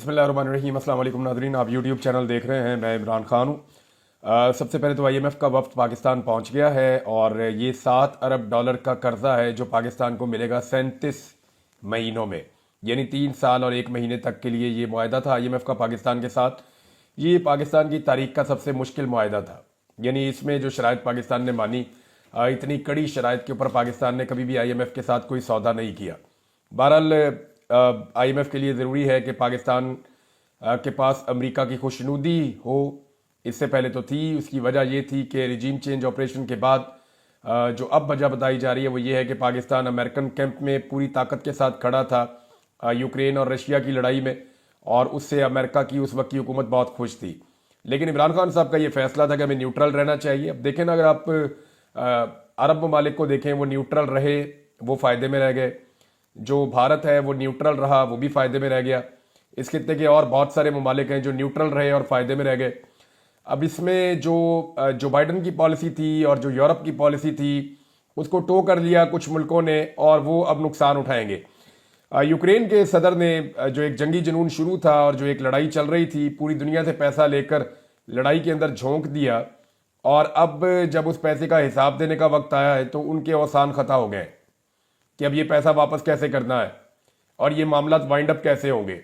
बिस्मिल्लाहिर्रहमानिर्रहीम। अस्सलाम वालेकुम नाज़रीन, आप यूट्यूब चैनल देख रहे हैं। मैं इमरान खान हूँ। सबसे पहले तो IMF का वफ्द पाकिस्तान पहुँच गया है और ये 7 अरब डॉलर का कर्जा है जो पाकिस्तान को मिलेगा 37 महीनों में, यानी 3 साल और 1 महीने तक के लिए ये मुआहदा था IMF का पाकिस्तान के साथ। ये पाकिस्तान की तारीख का सबसे मुश्किल मुआहदा था, यानी इसमें जो शराइत पाकिस्तान ने मानी, इतनी कड़ी शराइत के ऊपर पाकिस्तान ने कभी भी IMF के साथ कोई सौदा नहीं किया। बहरहाल IMF के लिए ज़रूरी है कि पाकिस्तान के पास अमेरिका की खुशनुदी हो। इससे पहले तो थी, उसकी वजह ये थी कि रिजीम चेंज ऑपरेशन के बाद जो अब वजह बताई जा रही है वो ये है कि पाकिस्तान अमेरिकन कैंप में पूरी ताकत के साथ खड़ा था यूक्रेन और रशिया की लड़ाई में, और उससे अमेरिका की उस वक्त की हुकूमत बहुत खुश थी। लेकिन इमरान खान साहब का ये फैसला था कि हमें न्यूट्रल रहना चाहिए। अब देखें ना, अगर आप अरब ममालिक को देखें, वो न्यूट्रल रहे, वो फ़ायदे में रह गए। जो भारत है वो न्यूट्रल रहा, वो भी फ़ायदे में रह गया। इस खित्ते के और बहुत सारे ममालिक हैं जो न्यूट्रल रहे और फ़ायदे में रह गए। अब इसमें जो बाइडन की पॉलिसी थी और जो यूरोप की पॉलिसी थी, उसको टो कर लिया कुछ मुल्कों ने, और वो अब नुकसान उठाएंगे। यूक्रेन के सदर ने जो एक जंगी जुनून शुरू था और जो एक लड़ाई चल रही थी, पूरी दुनिया से पैसा लेकर लड़ाई के अंदर झोंक दिया, और अब जब उस पैसे का हिसाब देने का वक्त आया है तो उनके औसान खता हो गए कि अब ये पैसा वापस कैसे करना है और ये मामला वाइंड अप कैसे होंगे।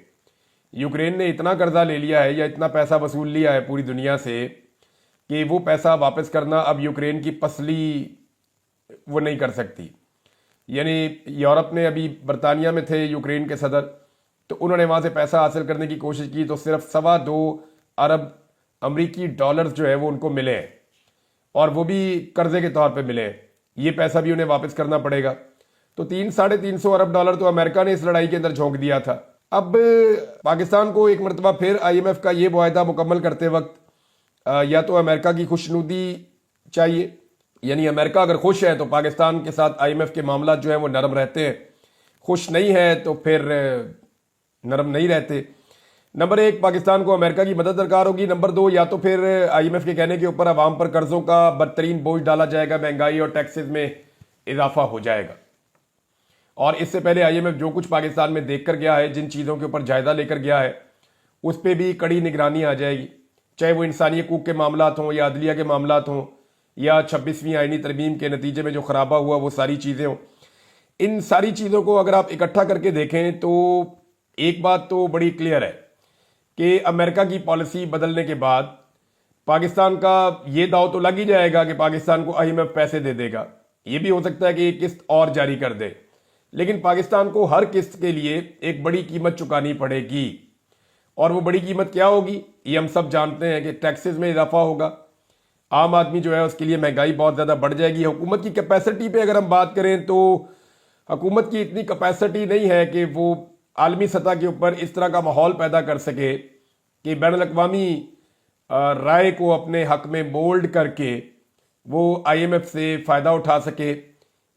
यूक्रेन ने इतना कर्जा ले लिया है या इतना पैसा वसूल लिया है पूरी दुनिया से कि वो पैसा वापस करना अब यूक्रेन की पसली वो नहीं कर सकती। यानी यूरोप ने, अभी बरतानिया में थे यूक्रेन के सदर, तो उन्होंने वहाँ से पैसा हासिल करने की कोशिश की तो सिर्फ 2.25 अरब अमरीकी डॉलर्स जो है वो उनको मिले हैं, और वो भी कर्जे के तौर पे मिले हैं। ये पैसा भी उन्हें वापस करना पड़ेगा। तो 300-350 अरब डॉलर तो अमेरिका ने इस लड़ाई के अंदर झोंक दिया था। अब पाकिस्तान को एक मरतबा फिर IMF का ये मुआहदा मुकम्मल करते वक्त या तो अमेरिका की खुशनुदी चाहिए, यानी अमेरिका अगर खुश है तो पाकिस्तान के साथ IMF के मामला जो है वो नरम रहते हैं, खुश नहीं है तो फिर नरम नहीं रहते। नंबर 1, पाकिस्तान को अमेरिका की मदद दरकार होगी। नंबर 2, या तो फिर IMF के कहने के ऊपर अवाम पर कर्जों का बदतरीन बोझ डाला जाएगा, महंगाई और टैक्सेस में इजाफा हो जाएगा। और इससे पहले IMF जो कुछ पाकिस्तान में देख कर गया है, जिन चीज़ों के ऊपर जायजा लेकर गया है, उस पर भी कड़ी निगरानी आ जाएगी, चाहे वो इंसानी हकूक़ के मामलात हों या अदलिया के मामलात हों या 26वीं आईनी तरमीम के नतीजे में जो खराबा हुआ वो सारी चीज़ें हों। इन सारी चीज़ों को अगर आप इकट्ठा करके देखें तो एक बात तो बड़ी क्लियर है कि अमेरिका की पॉलिसी बदलने के बाद पाकिस्तान का ये दाव तो लग ही जाएगा कि पाकिस्तान को IMF पैसे दे देगा। ये भी हो सकता है कि एक किस्त और जारी कर दे, लेकिन पाकिस्तान को हर किस्त के लिए एक बड़ी कीमत चुकानी पड़ेगी। और वो बड़ी कीमत क्या होगी, ये हम सब जानते हैं कि टैक्सेस में इजाफा होगा। आम आदमी जो है उसके लिए महंगाई बहुत ज़्यादा बढ़ जाएगी। हुकूमत की कैपेसिटी पे अगर हम बात करें तो हुकूमत की इतनी कैपेसिटी नहीं है कि वो आलमी सतह के ऊपर इस तरह का माहौल पैदा कर सके कि बैनुल अक़वामी राय को अपने हक में मोल्ड करके वो IMF से फ़ायदा उठा सके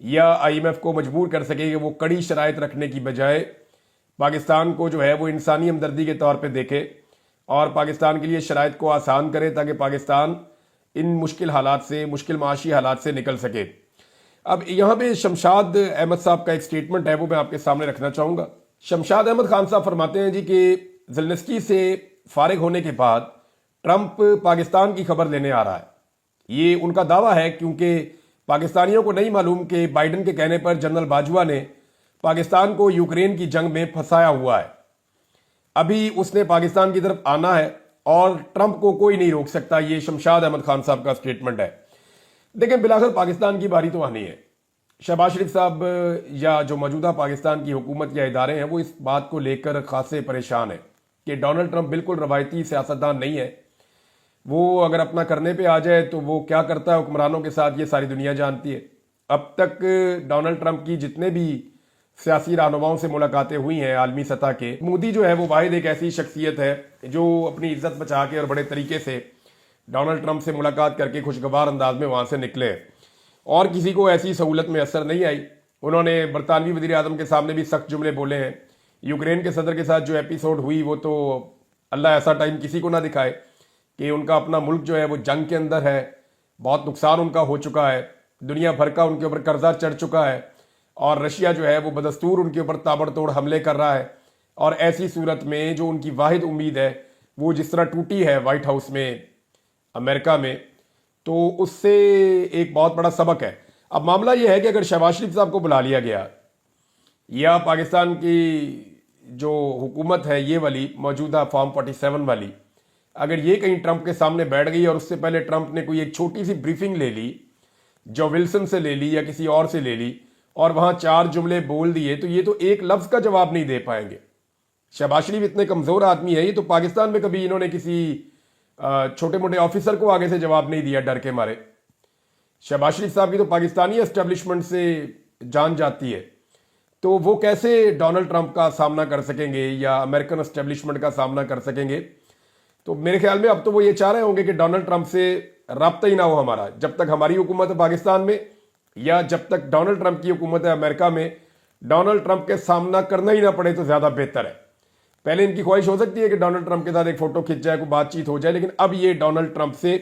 या IMF को मजबूर कर सके कि वो कड़ी शराइत रखने की बजाय पाकिस्तान को जो है वो इंसानी हमदर्दी के तौर पे देखे और पाकिस्तान के लिए शराइत को आसान करे ताकि पाकिस्तान इन मुश्किल हालात से, मुश्किल माशी हालात से निकल सके। अब यहाँ पे शमशाद अहमद साहब का एक स्टेटमेंट है, वो मैं आपके सामने रखना चाहूँगा। शमशाद अहमद खान साहब फरमाते हैं जी कि ज़ेलेंस्की से फारिग होने के बाद ट्रंप पाकिस्तान की खबर लेने आ रहा है। ये उनका दावा है, क्योंकि पाकिस्तानियों को नहीं मालूम कि बाइडन के कहने पर जनरल बाजवा ने पाकिस्तान को यूक्रेन की जंग में फंसाया हुआ है। अभी उसने पाकिस्तान की तरफ आना है और ट्रंप को कोई नहीं रोक सकता। ये शमशाद अहमद खान साहब का स्टेटमेंट है। देखें, बिलाखिर पाकिस्तान की बारी तो आनी है। शहबाज शरीफ साहब या जो मौजूदा पाकिस्तान की हुकूमत या इदारे हैं वो इस बात को लेकर खासे परेशान है कि डोनाल्ड ट्रंप बिल्कुल रवायती सियासतदान नहीं है। वो अगर अपना करने पे आ जाए तो वो क्या करता है हुक्मरानों के साथ, ये सारी दुनिया जानती है। अब तक डोनाल्ड ट्रंप की जितने भी सियासी रहनुमाओं से मुलाकातें हुई हैं आलमी सतह के, मोदी जो है वो वाहिद एक ऐसी शख्सियत है जो अपनी इज्जत बचा के और बड़े तरीके से डोनाल्ड ट्रंप से मुलाकात करके खुशगवार अंदाज में वहाँ से निकले, और किसी को ऐसी सहूलत में असर नहीं आई। उन्होंने बरतानवी वज़ीर आज़म के सामने भी सख्त जुमले बोले हैं। यूक्रेन के सदर के साथ जो एपिसोड हुई वो तो अल्लाह ऐसा टाइम किसी को ना दिखाए कि उनका अपना मुल्क जो है वो जंग के अंदर है, बहुत नुकसान उनका हो चुका है, दुनिया भर का उनके ऊपर कर्जा चढ़ चुका है, और रशिया जो है वो बदस्तूर उनके ऊपर ताबड़तोड़ हमले कर रहा है, اور ایسی صورت میں جو ان کی واحد امید ہے وہ جس طرح ٹوٹی ہے وائٹ ہاؤس میں امریکہ میں، تو اس سے ایک بہت بڑا سبق ہے۔ اب معاملہ یہ ہے کہ اگر شہباز شریف صاحب کو بلا لیا گیا یا پاکستان کی جو حکومت ہے یہ والی موجودہ فارم 47 والی، اگر یہ کہیں ٹرمپ کے سامنے بیٹھ گئی اور اس سے پہلے ٹرمپ نے کوئی ایک چھوٹی سی بریفنگ لے لی، جو ولسن سے لے لی یا کسی اور سے لے لی، اور وہاں 4 جملے بول دیے، تو یہ تو ایک لفظ کا جواب نہیں دے پائیں گے۔ شہباز شریف اتنے کمزور آدمی ہے، یہ تو پاکستان میں کبھی انہوں نے کسی چھوٹے موٹے آفیسر کو آگے سے جواب نہیں دیا ڈر کے مارے۔ شہباز شریف صاحب کی تو پاکستانی اسٹیبلشمنٹ سے جان جاتی ہے، تو وہ کیسے ڈونلڈ ٹرمپ کا سامنا کر سکیں گے یا امریکن اسٹیبلشمنٹ کا سامنا کر سکیں گے؟ تو میرے خیال میں اب تو وہ یہ چاہ رہے ہوں گے کہ ڈونلڈ ٹرمپ سے رابطہ ہی نہ ہو ہمارا، جب تک ہماری حکومت ہے پاکستان میں یا جب تک ڈونلڈ ٹرمپ کی حکومت ہے امریکہ میں، ڈونلڈ ٹرمپ کے سامنا کرنا ہی نہ پڑے تو زیادہ بہتر ہے۔ پہلے ان کی خواہش ہو سکتی ہے کہ ڈونلڈ ٹرمپ کے ساتھ ایک فوٹو کھنچ جائے، کوئی بات چیت ہو جائے، لیکن اب یہ ڈونلڈ ٹرمپ سے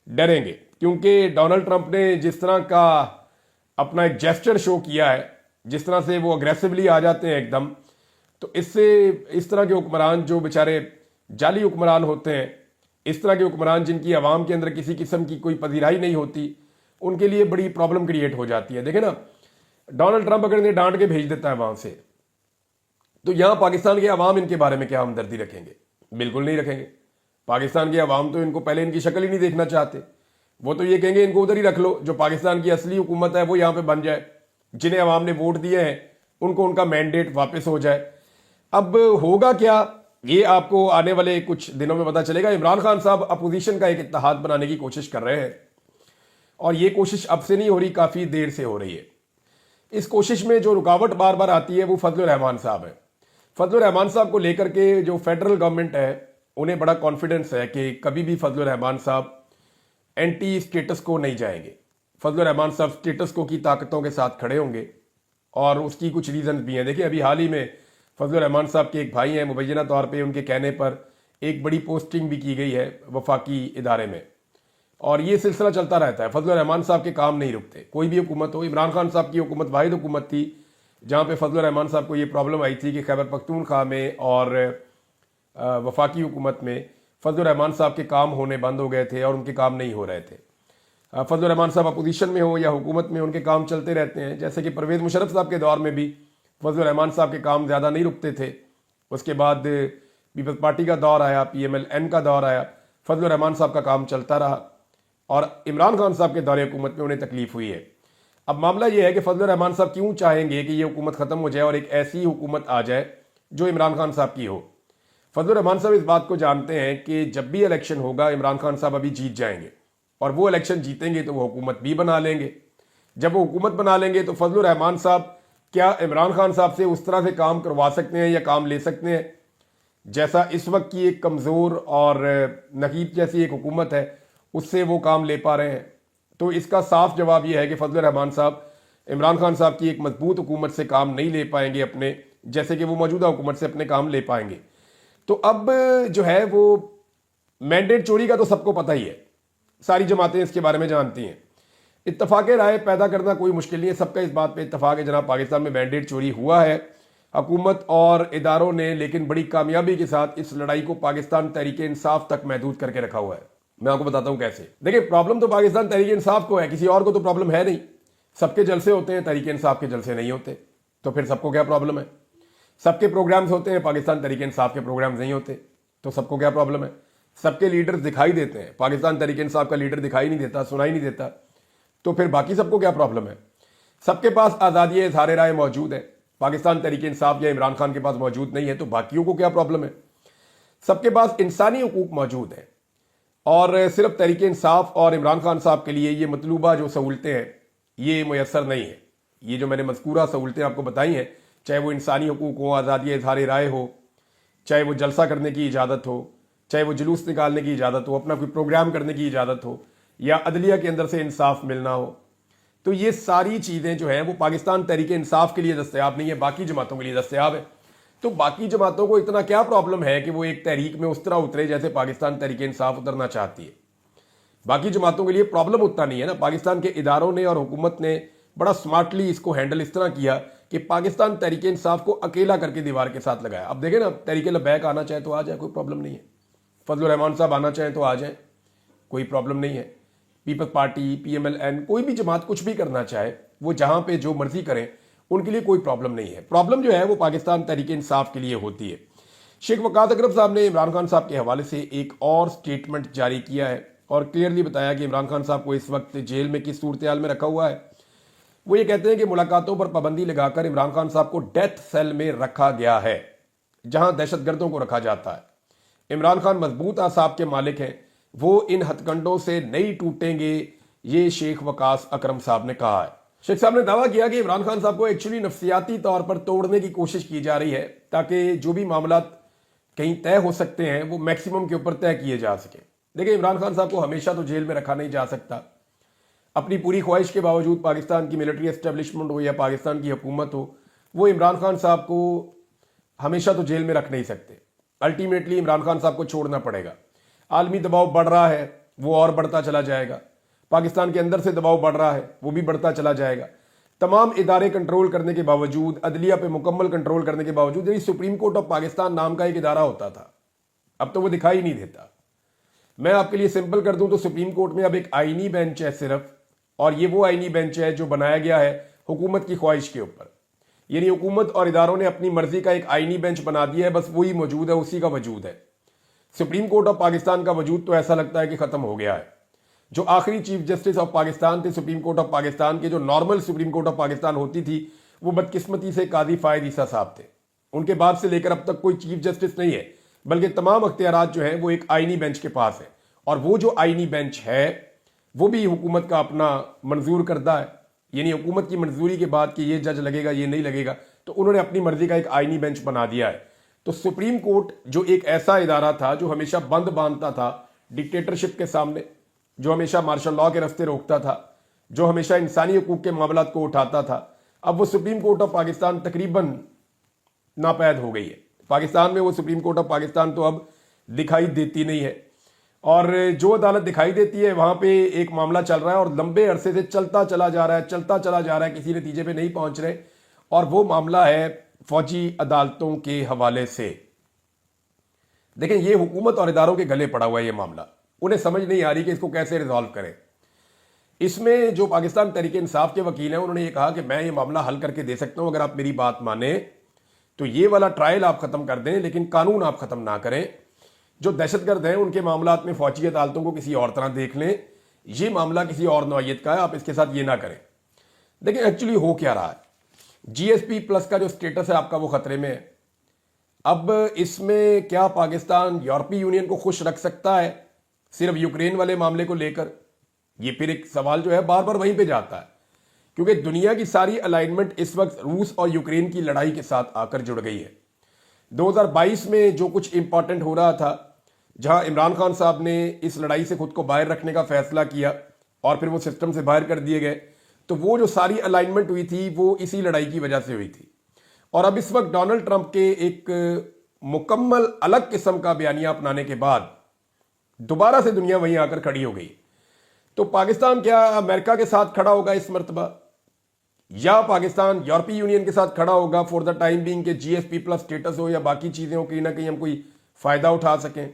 ڈریں گے، کیونکہ ڈونلڈ ٹرمپ نے جس طرح کا اپنا ایک جیسچر شو کیا ہے، جس طرح سے وہ اگریسولی آ جاتے ہیں ایک دم، تو اس سے اس طرح کے حکمران جو بیچارے جعلی حکمران ہوتے ہیں، اس طرح کے حکمران جن کی عوام کے اندر کسی قسم کی کوئی پذیرائی نہیں ہوتی، ان کے لیے بڑی پرابلم کریٹ ہو جاتی ہے۔ دیکھیں نا، ڈونلڈ ٹرمپ اگر انہیں ڈانٹ کے بھیج دیتا ہے وہاں سے، تو یہاں پاکستان کے عوام ان کے بارے میں کیا ہمدردی رکھیں گے؟ بالکل نہیں رکھیں گے۔ پاکستان کے عوام تو ان کو پہلے ان کی شکل ہی نہیں دیکھنا چاہتے، وہ تو یہ کہیں گے ان کو ادھر ہی رکھ لو، جو پاکستان کی اصلی حکومت ہے وہ یہاں پہ بن جائے، جنہیں عوام نے ووٹ دیے ہیں ان کو ان کا مینڈیٹ واپس ہو جائے۔ اب ہوگا کیا، یہ آپ کو آنے والے کچھ دنوں میں پتا چلے گا۔ عمران خان صاحب اپوزیشن کا ایک اتحاد بنانے کی کوشش کر رہے ہیں، اور یہ کوشش اب سے نہیں ہو رہی، کافی دیر سے ہو رہی ہے۔ اس کوشش میں جو رکاوٹ بار بار آتی ہے وہ فضل الرحمان صاحب ہے۔ فضل الرحمان صاحب کو لے کر کے جو فیڈرل گورنمنٹ ہے انہیں بڑا کانفیڈنس ہے کہ کبھی بھی فضل الرحمان صاحب اینٹی اسٹیٹس کو نہیں جائیں گے۔ فضل الرحمان صاحب اسٹیٹس کو کی طاقتوں کے ساتھ کھڑے ہوں گے، اور اس کی کچھ ریزنز بھی ہیں۔ دیکھیں ابھی حال ہی میں فضل الرحمان صاحب کے ایک بھائی ہیں، مبینہ طور پہ ان کے کہنے پر ایک بڑی پوسٹنگ بھی کی گئی ہے وفاقی ادارے میں، اور یہ سلسلہ چلتا رہتا ہے۔ فضل الرحمان صاحب کے کام نہیں رکتے، کوئی بھی حکومت ہو۔ عمران خان صاحب کی حکومت واحد حکومت تھی جہاں پہ فضل الرحمان صاحب کو یہ پرابلم آئی تھی کہ خیبر پختونخوا میں اور وفاقی حکومت میں فضل الرحمان صاحب کے کام ہونے بند ہو گئے تھے اور ان کے کام نہیں ہو رہے تھے۔ فضل الرحمان صاحب اپوزیشن میں ہو یا حکومت میں، ان کے کام چلتے رہتے ہیں، جیسے کہ پرویز مشرف صاحب کے دور میں بھی فضل الرحمان صاحب کے کام زیادہ نہیں رکتے تھے۔ اس کے بعد پیپلز پارٹی کا دور آیا، PMLN کا دور آیا، فضل الرحمان صاحب کا کام چلتا رہا، اور عمران خان صاحب کے دور حکومت میں انہیں تکلیف ہوئی ہے۔ اب معاملہ یہ ہے کہ فضل الرحمان صاحب کیوں چاہیں گے کہ یہ حکومت ختم ہو جائے اور ایک ایسی حکومت آ جائے جو عمران خان صاحب کی ہو؟ فضل الرحمان صاحب اس بات کو جانتے ہیں کہ جب بھی الیکشن ہوگا عمران خان صاحب ابھی جیت جائیں گے، اور وہ الیکشن جیتیں گے تو وہ حکومت بھی بنا لیں گے۔ جب وہ حکومت بنا لیں گے تو فضل الرحمان صاحب کیا عمران خان صاحب سے اس طرح سے کام کروا سکتے ہیں یا کام لے سکتے ہیں جیسا اس وقت کی ایک کمزور اور نقیب جیسی ایک حکومت ہے اس سے وہ کام لے پا رہے ہیں؟ تو اس کا صاف جواب یہ ہے کہ فضل الرحمان صاحب عمران خان صاحب کی ایک مضبوط حکومت سے کام نہیں لے پائیں گے اپنے، جیسے کہ وہ موجودہ حکومت سے اپنے کام لے پائیں گے۔ تو اب جو ہے وہ مینڈیٹ چوری کا تو سب کو پتہ ہی ہے، ساری جماعتیں اس کے بارے میں جانتی ہیں۔ اتفاق رائے پیدا کرنا کوئی مشکل نہیں ہے، سب کا اس بات پہ اتفاق ہے جناب پاکستان میں مینڈیٹ چوری ہوا ہے حکومت اور اداروں نے، لیکن بڑی کامیابی کے ساتھ اس لڑائی کو پاکستان تحریک انصاف تک محدود کر کے رکھا ہوا ہے۔ میں آپ کو بتاتا ہوں کیسے۔ دیکھیں، پرابلم تو پاکستان تحریک انصاف کو ہے، کسی اور کو تو پرابلم ہے نہیں۔ سب کے جلسے ہوتے ہیں، تحریک انصاف کے جلسے نہیں ہوتے، تو پھر سب کو کیا پرابلم ہے؟ سب کے پروگرامز ہوتے ہیں، پاکستان تحریک انصاف کے پروگرامز نہیں ہوتے، تو سب کو کیا پرابلم ہے؟ سب کے لیڈر دکھائی دیتے ہیں، پاکستان تحریک انصاف کا لیڈر دکھائی نہیں دیتا، سنائی نہیں دیتا، تو پھر باقی سب کو کیا پرابلم ہے؟ سب کے پاس آزادی اظہار رائے موجود ہے، پاکستان تحریک انصاف یا عمران خان کے پاس موجود نہیں ہے، تو باقیوں کو کیا پرابلم ہے؟ سب کے پاس انسانی حقوق موجود ہیں، اور صرف تحریک انصاف اور عمران خان صاحب کے لیے یہ مطلوبہ جو سہولتیں ہیں یہ میسر نہیں ہیں۔ یہ جو میں نے مذکورہ سہولتیں آپ کو بتائی ہیں، چاہے وہ انسانی حقوق ہو، آزادی اظہار رائے ہو، چاہے وہ جلسہ کرنے کی اجازت ہو، چاہے وہ جلوس نکالنے کی اجازت ہو، اپنا کوئی پروگرام کرنے کی اجازت ہو، یا عدلیہ کے اندر سے انصاف ملنا ہو، تو یہ ساری چیزیں جو ہیں وہ پاکستان تحریک انصاف کے لیے دستیاب نہیں ہے، باقی جماعتوں کے لیے دستیاب ہے۔ تو باقی جماعتوں کو اتنا کیا پرابلم ہے کہ وہ ایک تحریک میں اس طرح اترے جیسے پاکستان تحریک انصاف اترنا چاہتی ہے؟ باقی جماعتوں کے لیے پرابلم اتنا نہیں ہے نا۔ پاکستان کے اداروں نے اور حکومت نے بڑا سمارٹلی اس کو ہینڈل اس طرح کیا कि पाकिस्तान तहरीक इंसाफ को अकेला करके दीवार के साथ लगाया। अब देखें ना, तहरीक लबैक आना चाहे तो आ जाए, कोई प्रॉब्लम नहीं है। फजलुर रहमान साहब आना चाहें तो आ जाए, कोई प्रॉब्लम नहीं है। पीपल्स पार्टी, PMLN, कोई भी जमात कुछ भी करना चाहे, वो जहां पे जो मर्जी करें, उनके लिए कोई प्रॉब्लम नहीं है। प्रॉब्लम जो है वो पाकिस्तान तहरीक इंसाफ के लिए होती है। शेख वकास अकरम साहब ने इमरान खान साहब के हवाले से एक और स्टेटमेंट जारी किया है और क्लियरली बताया कि इमरान खान साहब को इस वक्त जेल में किस सूरत हाल में रखा हुआ है। वो ये कहते हैं कि मुलाकातों पर पाबंदी लगाकर इमरान खान साहब को डेथ सेल में रखा गया है, जहां दहशतगर्दों को रखा जाता है। इमरान खान मजबूत आसाब के मालिक हैं, वो इन हथकंडों से नहीं टूटेंगे, ये शेख वकास अकरम साहब ने कहा है। शेख साहब ने दावा किया कि इमरान खान साहब को एक्चुअली नफ्सियाती तौर पर तोड़ने की कोशिश की जा रही है, ताकि जो भी मामला कहीं तय हो सकते हैं वो मैक्सिमम के ऊपर तय किए जा सके। देखिए, इमरान खान साहब को हमेशा तो जेल में रखा नहीं जा सकता। अपनी पूरी ख्वाहिश के बावजूद पाकिस्तान की मिलिट्री एस्टेब्लिशमेंट हो या पाकिस्तान की हुकूमत हो, वो इमरान खान साहब को हमेशा तो जेल में रख नहीं सकते। अल्टीमेटली इमरान खान साहब को छोड़ना पड़ेगा। आलमी दबाव बढ़ रहा है, वो और बढ़ता चला जाएगा। पाकिस्तान के अंदर से दबाव बढ़ रहा है, वो भी बढ़ता चला जाएगा। तमाम इदारे कंट्रोल करने के बावजूद, अदलिया पे मुकम्मल कंट्रोल करने के बावजूद, यही सुप्रीम कोर्ट ऑफ पाकिस्तान नाम का एक इदारा होता था, अब तो वो दिखाई नहीं देता। मैं आपके लिए सिंपल कर दूं तो सुप्रीम कोर्ट में अब एक आईनी बेंच है सिर्फ, और ये वो आईनी बेंच है जो बनाया गया है हुकूमत की ख्वाहिश के ऊपर। यानी हुकूमत और इदारों ने अपनी मर्जी का एक आईनी बेंच बना दिया है, बस वही मौजूद है, उसी का वजूद है। सुप्रीम कोर्ट ऑफ पाकिस्तान का वजूद तो ऐसा लगता है कि खत्म हो गया है। जो आखिरी चीफ जस्टिस ऑफ पाकिस्तान थे सुप्रीम कोर्ट ऑफ पाकिस्तान के, जो normal supreme court of Pakistan होती थी, वो बदकिस्मती से काजी फायद ईसा साहब थे। उनके बाद से लेकर अब तक कोई चीफ जस्टिस नहीं है, बल्कि तमाम अख्तियारात जो हैं वो एक आईनी बेंच के पास है। और वो जो आईनी बेंच है वो भी हुकूमत का अपना मंजूर करदा है। यानी हुकूमत की मंजूरी के बाद कि ये जज लगेगा, ये नहीं लगेगा, तो उन्होंने अपनी मर्जी का एक आईनी बेंच बना दिया है। तो सुप्रीम कोर्ट जो एक ऐसा इदारा था जो हमेशा बंद बांधता था डिक्टेटरशिप के सामने, जो हमेशा मार्शल लॉ के रास्ते रोकता था, जो हमेशा इंसानी हकूक के मामलात को उठाता था, अब वो सुप्रीम कोर्ट ऑफ पाकिस्तान तकरीबन नापैद हो गई है। पाकिस्तान में वो सुप्रीम कोर्ट ऑफ पाकिस्तान तो अब दिखाई देती नहीं है। और जो अदालत दिखाई देती है वहां पे एक मामला चल रहा है और लंबे अरसे से चलता चला जा रहा है, किसी नतीजे पे नहीं पहुंच रहे। और वो मामला है फौजी अदालतों के हवाले से। देखें, ये हुकूमत और इदारों के गले पड़ा हुआ है ये मामला। उन्हें समझ नहीं आ रही कि इसको कैसे रिजॉल्व करें। इसमें जो पाकिस्तान तहरीक इंसाफ के वकील हैं उन्होंने ये कहा कि मैं ये मामला हल करके दे सकता हूं, अगर आप मेरी बात माने तो ये वाला ट्रायल आप खत्म कर दें, लेकिन कानून आप खत्म ना करें। जो दहशतगर्द हैं उनके मामलात में फौजी अदालतों को किसी और तरह देख लें, ये मामला किसी और नौयत का है, आप इसके साथ ये ना करें। देखिए, एक्चुअली हो क्या रहा है, GSP+ का जो स्टेटस है आपका वो खतरे में है। अब इसमें क्या पाकिस्तान यूरोपीय यूनियन को खुश रख सकता है सिर्फ यूक्रेन वाले मामले को लेकर? ये फिर एक सवाल जो है बार बार वहीं पे जाता है, क्योंकि दुनिया की सारी अलाइनमेंट इस वक्त रूस और यूक्रेन की लड़ाई के साथ आकर जुड़ गई है। 2022 में जो कुछ इंपॉर्टेंट हो रहा था, जहां इमरान खान साहब ने इस लड़ाई से खुद को बाहर रखने का फैसला किया और फिर वो सिस्टम से बाहर कर दिए गए, तो वो जो सारी अलाइनमेंट हुई थी वो इसी लड़ाई की वजह से हुई थी। और अब इस वक्त डोनाल्ड ट्रंप के एक मुकम्मल अलग किस्म का बयानिया अपनाने के बाद दोबारा से दुनिया वहीं आकर खड़ी हो गई। तो पाकिस्तान क्या अमेरिका के साथ खड़ा होगा इस मरतबा, या पाकिस्तान यूरोपीय यूनियन के साथ खड़ा होगा फॉर द टाइम बीइंग के GSP+ स्टेटस हो या बाकी चीजें हो, कहीं ना कहीं हम कोई फायदा उठा सकें?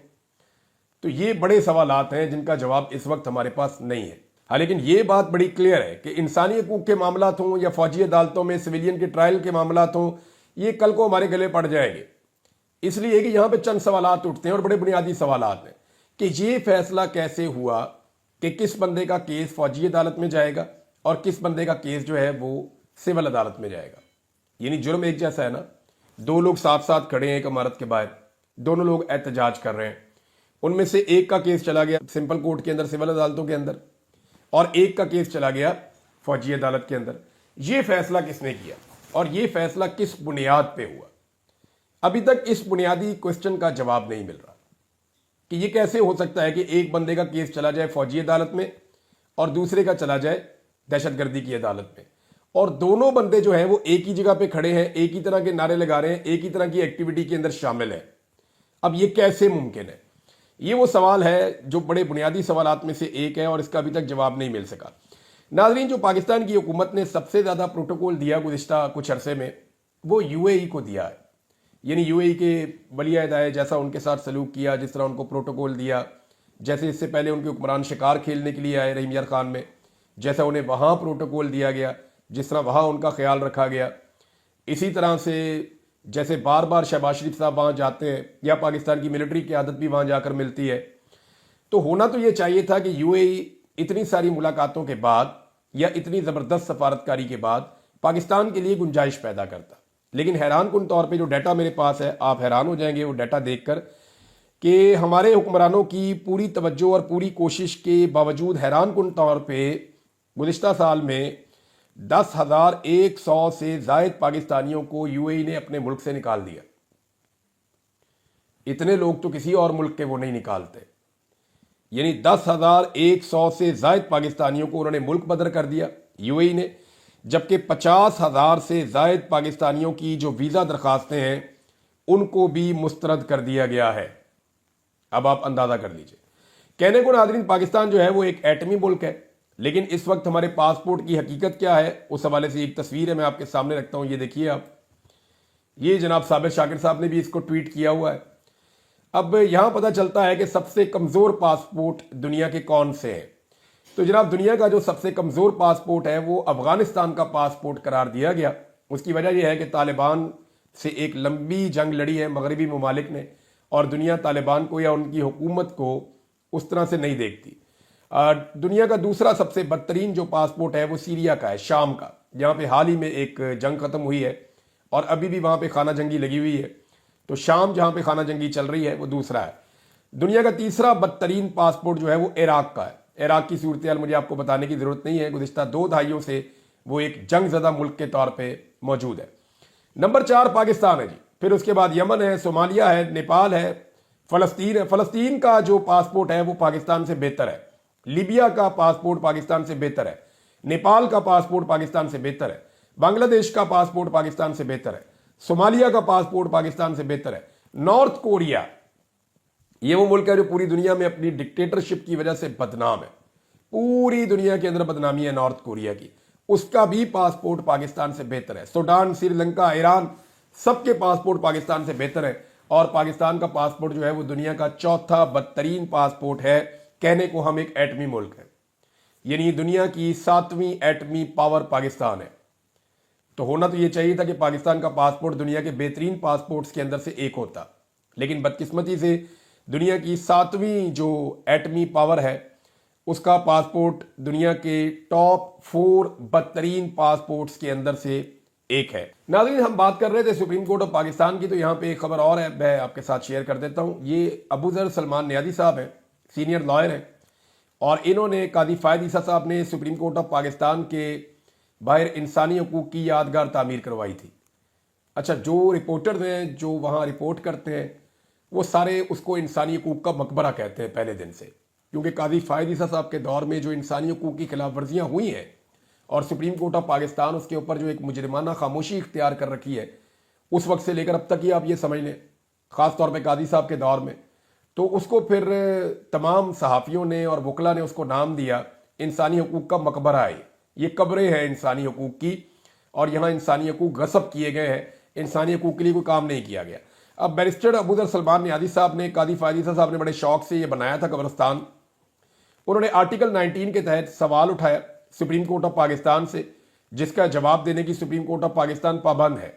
तो ये बड़े सवालात हैं जिनका जवाब इस वक्त हमारे पास नहीं है। हाँ, लेकिन ये बात बड़ी क्लियर है कि इंसानी हकूक के मामलात हों या फौजी अदालतों में सिविलियन के ट्रायल के मामलात हों, ये कल को हमारे गले पड़ जाएंगे। इसलिए कि यहां पे चंद सवालात उठते हैं और बड़े बुनियादी सवालात हैं कि ये फैसला कैसे हुआ कि किस बंदे का केस फौजी अदालत में जाएगा और किस बंदे का केस जो है वो सिविल अदालत में जाएगा। यानी जुर्म एक जैसा है ना, दो लोग साथ साथ खड़े हैं एक इमारत के बाहर, दोनों लोग एहतजाज कर रहे हैं, उनमें से एक का केस चला गया सिंपल कोर्ट के अंदर सिविल अदालतों के अंदर और एक का केस चला गया फौजी अदालत के अंदर। ये फैसला किसने किया और ये फैसला किस बुनियाद पे हुआ? अभी तक इस बुनियादी क्वेश्चन का जवाब नहीं मिल रहा कि ये कैसे हो सकता है कि एक बंदे का केस चला जाए फौजी अदालत में और दूसरे का चला जाए दहशतगर्दी की अदालत में, और दोनों बंदे जो हैं वो एक ही जगह पे खड़े हैं, एक ही तरह के नारे लगा रहे हैं, एक ही तरह की एक्टिविटी के अंदर शामिल है। अब ये कैसे मुमकिन है? ये वो सवाल है जो बड़े बुनियादी सवालात में से एक है और इसका अभी तक जवाब नहीं मिल सका। नाज़रीन, जो पाकिस्तान की हुकूमत ने सबसे ज़्यादा प्रोटोकॉल दिया गुज़िश्ता कुछ अरसे में, वो यूएई को दिया है। यानी यूएई के वली अहद आए, जैसा उनके साथ सलूक किया, जिस तरह उनको प्रोटोकॉल दिया, जैसे इससे पहले उनके हुक्मरान शिकार खेलने के लिए आए रहीम यार खान में, जैसा उन्हें वहाँ प्रोटोकॉल दिया गया, जिस तरह वहाँ उनका ख्याल रखा गया, इसी तरह से जैसे बार बार शहबाज शरीफ साहब वहाँ जाते हैं या पाकिस्तान की मिलिट्री क़यादत भी वहाँ जाकर मिलती है। तो होना तो ये चाहिए था कि यूएई इतनी सारी मुलाकातों के बाद या इतनी ज़बरदस्त सफारतकारी के बाद पाकिस्तान के लिए गुंजाइश पैदा करता। लेकिन हैरान कुन तौर पे जो डाटा मेरे पास है, आप हैरान हो जाएंगे वो डाटा देखकर कि हमारे हुक्मरानों की पूरी तवज्जो और पूरी कोशिश के बावजूद हैरान कुन तौर पे गुज़िश्ता साल में 10,100 से ज़ायद पाकिस्तानियों को यूएई ने अपने मुल्क से निकाल दिया। इतने लोग तो किसी और मुल्क के वो नहीं निकालते। यानी 10,100 से ज़ायद पाकिस्तानियों को उन्होंने मुल्क बदर कर दिया यूएई ने, जबकि 50,000 से ज़ायद पाकिस्तानियों की जो वीज़ा दरखास्तें हैं उनको भी मुस्तरद कर दिया गया है। अब आप अंदाज़ा कर लीजिए। कहने को नाज़रीन, पाकिस्तान जो है वो एक एटमी मुल्क है, लेकिन इस वक्त हमारे पासपोर्ट की हकीकत क्या है, उस हवाले से एक तस्वीर है, मैं आपके सामने रखता हूँ। ये देखिए आप, ये जनाब साबिर शाकिर साहब ने भी इसको ट्वीट किया हुआ है। अब यहाँ पता चलता है कि सबसे कमज़ोर पासपोर्ट दुनिया के कौन से हैं। तो जनाब, दुनिया का जो सबसे कमज़ोर पासपोर्ट है वो अफ़गानिस्तान का पासपोर्ट करार दिया गया। उसकी वजह यह है कि तालिबान से एक लंबी जंग लड़ी है मगरबी ममालिक ने, और दुनिया तालिबान को या उनकी हुकूमत को उस तरह से नहीं देखती। दुनिया का दूसरा सबसे बदतरीन जो पासपोर्ट है वो सीरिया का है, शाम का, जहाँ पे हाल ही में एक जंग ख़त्म हुई है और अभी भी वहाँ पे खाना जंगी लगी हुई है। तो शाम जहाँ पे खाना जंगी चल रही है वो दूसरा है। दुनिया का तीसरा बदतरीन पासपोर्ट जो है वो इराक का है। इराक की सूरत हाल मुझे आपको बताने की ज़रूरत नहीं है, गुज़िश्ता 2 दहाइयों से वो एक जंग ज़दा मुल्क के तौर पर मौजूद है। नंबर 4 पाकिस्तान है जी, फिर उसके बाद यमन है, सोमालिया है, नेपाल है, फ़लस्तीन है। फ़लस्तीन का जो पासपोर्ट है वो पाकिस्तान से बेहतर है। लीबिया का पासपोर्ट पाकिस्तान से बेहतर है। नेपाल का पासपोर्ट पाकिस्तान से बेहतर है। बांग्लादेश का पासपोर्ट पाकिस्तान से बेहतर है। सोमालिया का पासपोर्ट पाकिस्तान से बेहतर है। नॉर्थ कोरिया, ये वो मुल्क है जो पूरी दुनिया में अपनी डिक्टेटरशिप की वजह से बदनाम है। पूरी दुनिया के अंदर बदनामी है नॉर्थ कोरिया की, उसका भी पासपोर्ट पाकिस्तान से बेहतर है। सूडान, श्रीलंका, ईरान, सबके पासपोर्ट पाकिस्तान से बेहतर है। और पाकिस्तान का पासपोर्ट जो है वो दुनिया का चौथा बदतरीन पासपोर्ट है। कहने को हम एक एटमी मुल्क है, यानी दुनिया की 7वीं एटमी पावर पाकिस्तान है। तो होना तो ये चाहिए था कि पाकिस्तान का पासपोर्ट दुनिया के बेहतरीन पासपोर्ट्स के अंदर से एक होता, लेकिन बदकिस्मती से दुनिया की 7वीं जो एटमी पावर है उसका पासपोर्ट दुनिया के टॉप 4 बदतरीन पासपोर्ट्स के अंदर से एक है। नाज़रीन, हम बात कर रहे थे सुप्रीम कोर्ट ऑफ पाकिस्तान की, तो यहाँ पे एक खबर और है, मैं आपके साथ शेयर कर देता हूँ। ये अबू ज़र सलमान नियाज़ी साहब हैं, सीनियर लॉयर हैं, और इन्होंने कादी फ़ायद ईसा साहब ने सुप्रीम कोर्ट ऑफ पाकिस्तान के बाहर इंसानी हकूक़ की यादगार तामीर करवाई थी। अच्छा, जो रिपोर्टर हैं जो वहाँ रिपोर्ट करते हैं वो सारे उसको इंसानी हकूक़ का मकबरा कहते हैं पहले दिन से, क्योंकि कादी फ़ायद ईसा साहब के दौर में जो इंसानी हकूक़ की खिलाफ वर्जियाँ हुई हैं और सुप्रीम कोर्ट ऑफ पाकिस्तान उसके ऊपर जो एक मुजरिमाना खामोशी इख्तियार कर रखी है, उस वक्त से लेकर अब तक ही आप ये समझ लें, ख़ास तौर पे कादी साहब के दौर में, तो उसको फिर तमाम सहाफ़ियों ने और वकला ने उसको नाम दिया इंसानी हकूक़ का मकबरा है। ये कब्रें हैं इंसानी हकूक़ की, और यहाँ इंसानी हकूक़ गसब किए गए हैं, इंसानी हकूक़ के लिए कोई काम नहीं किया गया। अब बैरिस्टर अबू ज़र सलमान नियाज़ी साहब ने, कादी फ़ायद ईसा साहब ने बड़े शौक से ये बनाया था कब्रिस्तान। उन्होंने आर्टिकल 19 के तहत सवाल उठाया सुप्रीम कोर्ट ऑफ पाकिस्तान से, जिसका जवाब देने की सुप्रीम कोर्ट ऑफ पाकिस्तान पाबंद है।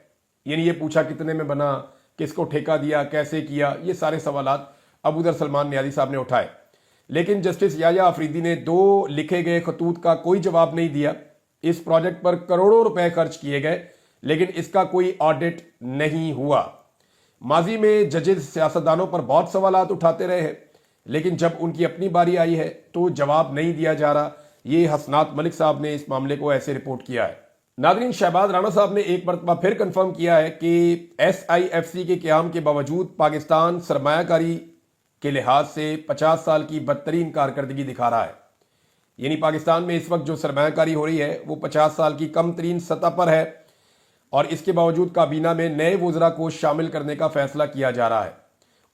यानी ये पूछा कितने में बना, किसको ठेका दिया, कैसे किया, ये सारे सवालात अबू ज़र सलमान नियाज़ी साहब ने उठाए। लेकिन जस्टिस याया अफरीदी ने 2 लिखे गए खतूत का कोई जवाब नहीं दिया। इस प्रोजेक्ट पर करोड़ों रुपए खर्च किए गए, लेकिन इसका कोई ऑडिट नहीं हुआ। माजी में जजेस सियासतदानों पर बहुत सवालात उठाते रहे हैं, लेकिन जब उनकी अपनी बारी आई है तो जवाब नहीं दिया जा रहा। ये हसनात मलिक साहब ने इस मामले को ऐसे रिपोर्ट किया है। नाज़रीन, शहबाज राणा साहब ने एक मरतबा फिर कंफर्म किया है कि SIFC के क़याम के बावजूद पाकिस्तान सरमायाकारी के लिहाज से 50 साल की बदतरीन कारकर्दगी दिखा रहा है। यानी पाकिस्तान में इस वक्त जो सरमायाकारी हो रही है वो 50 साल की कम तरीन सतह पर है, और इसके बावजूद काबीना में नए वज़रा को शामिल करने का फैसला किया जा रहा है।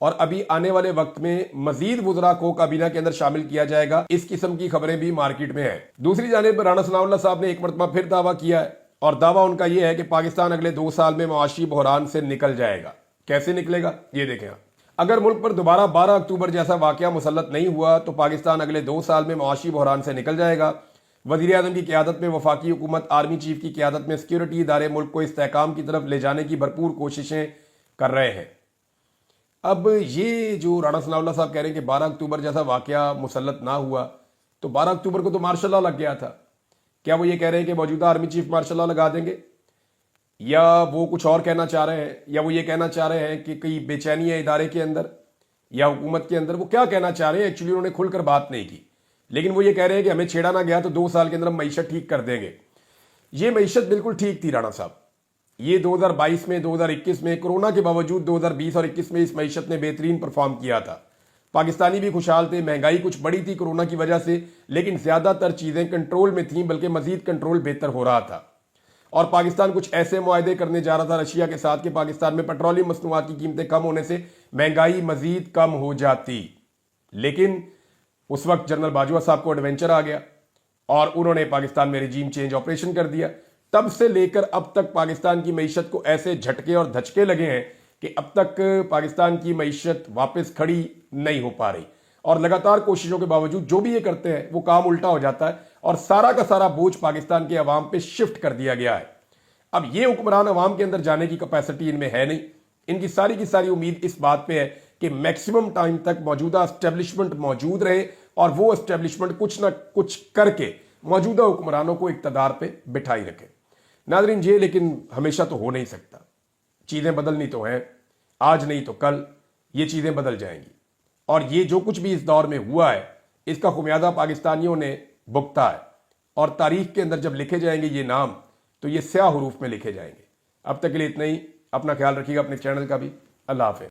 اور ابھی آنے والے وقت میں مزید وزراء کو کابینہ کے اندر شامل کیا جائے گا، اس قسم کی خبریں بھی مارکیٹ میں ہیں۔ دوسری جانب رانا ثناء اللہ صاحب نے ایک مرتبہ پھر دعویٰ کیا ہے، اور دعویٰ ان کا یہ ہے کہ پاکستان اگلے 2 سال میں معاشی بحران سے نکل جائے گا۔ کیسے نکلے گا یہ دیکھیں آپ۔ اگر ملک پر دوبارہ 12 اکتوبر جیسا واقعہ مسلط نہیں ہوا تو پاکستان اگلے 2 سال میں معاشی بحران سے نکل جائے گا۔ وزیر اعظم کی قیادت میں وفاقی حکومت، آرمی چیف کی قیادت میں سیکیورٹی ادارے ملک کو استحکام کی طرف لے جانے کی بھرپور کوششیں کر رہے ہیں۔ اب یہ جو رانا ثناء اللہ صاحب کہہ رہے ہیں کہ 12 اکتوبر جیسا واقعہ مسلط نہ ہوا، تو 12 اکتوبر کو تو مارشل لا لگ گیا تھا۔ کیا وہ یہ کہہ رہے ہیں کہ موجودہ آرمی چیف مارشل لا لگا دیں گے، یا وہ کچھ اور کہنا چاہ رہے ہیں، یا وہ یہ کہنا چاہ رہے ہیں کہ کئی بے چینی ہے ادارے کے اندر یا حکومت کے اندر؟ وہ کیا کہنا چاہ رہے ہیں ایکچولی انہوں نے کھل کر بات نہیں کی، لیکن وہ یہ کہہ رہے ہیں کہ ہمیں چھیڑا نہ گیا تو 2 سال کے اندر ہم معیشت ٹھیک کر دیں گے۔ یہ معیشت بالکل ٹھیک تھی رانا صاحب، یہ 2022 میں 2021 میں کورونا کے باوجود 2020 اور 21 میں اس معیشت نے بہترین پرفارم کیا تھا۔ پاکستانی بھی خوشحال تھے، مہنگائی کچھ بڑی تھی کورونا کی وجہ سے، لیکن زیادہ تر چیزیں کنٹرول میں تھیں، بلکہ مزید کنٹرول بہتر ہو رہا تھا۔ اور پاکستان کچھ ایسے معاہدے کرنے جا رہا تھا رشیا کے ساتھ کہ پاکستان میں پیٹرولیم مصنوعات کی قیمتیں کم ہونے سے مہنگائی مزید کم ہو جاتی، لیکن اس وقت جنرل باجوہ صاحب کو ایڈونچر آ گیا اور انہوں نے پاکستان میں رجیم چینج آپریشن کر دیا۔ تب سے لے کر اب تک پاکستان کی معیشت کو ایسے جھٹکے اور دھچکے لگے ہیں کہ اب تک پاکستان کی معیشت واپس کھڑی نہیں ہو پا رہی، اور لگاتار کوششوں کے باوجود جو بھی یہ کرتے ہیں وہ کام الٹا ہو جاتا ہے، اور سارا کا سارا بوجھ پاکستان کے عوام پہ شفٹ کر دیا گیا ہے۔ اب یہ حکمران عوام کے اندر جانے کی کیپیسٹی ان میں ہے نہیں، ان کی ساری امید اس بات پہ ہے کہ میکسیمم ٹائم تک موجودہ اسٹیبلشمنٹ موجود رہے، اور وہ اسٹیبلشمنٹ کچھ نہ کچھ کر کے موجودہ حکمرانوں کو اقتدار پہ بٹھائی رکھے۔ ناظرین یہ لیکن ہمیشہ تو ہو نہیں سکتا، چیزیں بدلنی تو ہیں، آج نہیں تو کل یہ چیزیں بدل جائیں گی، اور یہ جو کچھ بھی اس دور میں ہوا ہے اس کا خمیازہ پاکستانیوں نے بھگتا ہے، اور تاریخ کے اندر جب لکھے جائیں گے یہ نام تو یہ سیاہ حروف میں لکھے جائیں گے۔ اب تک کے لیے اتنا ہی، اپنا خیال رکھیے گا، اپنے چینل کا بھی۔ اللہ حافظ۔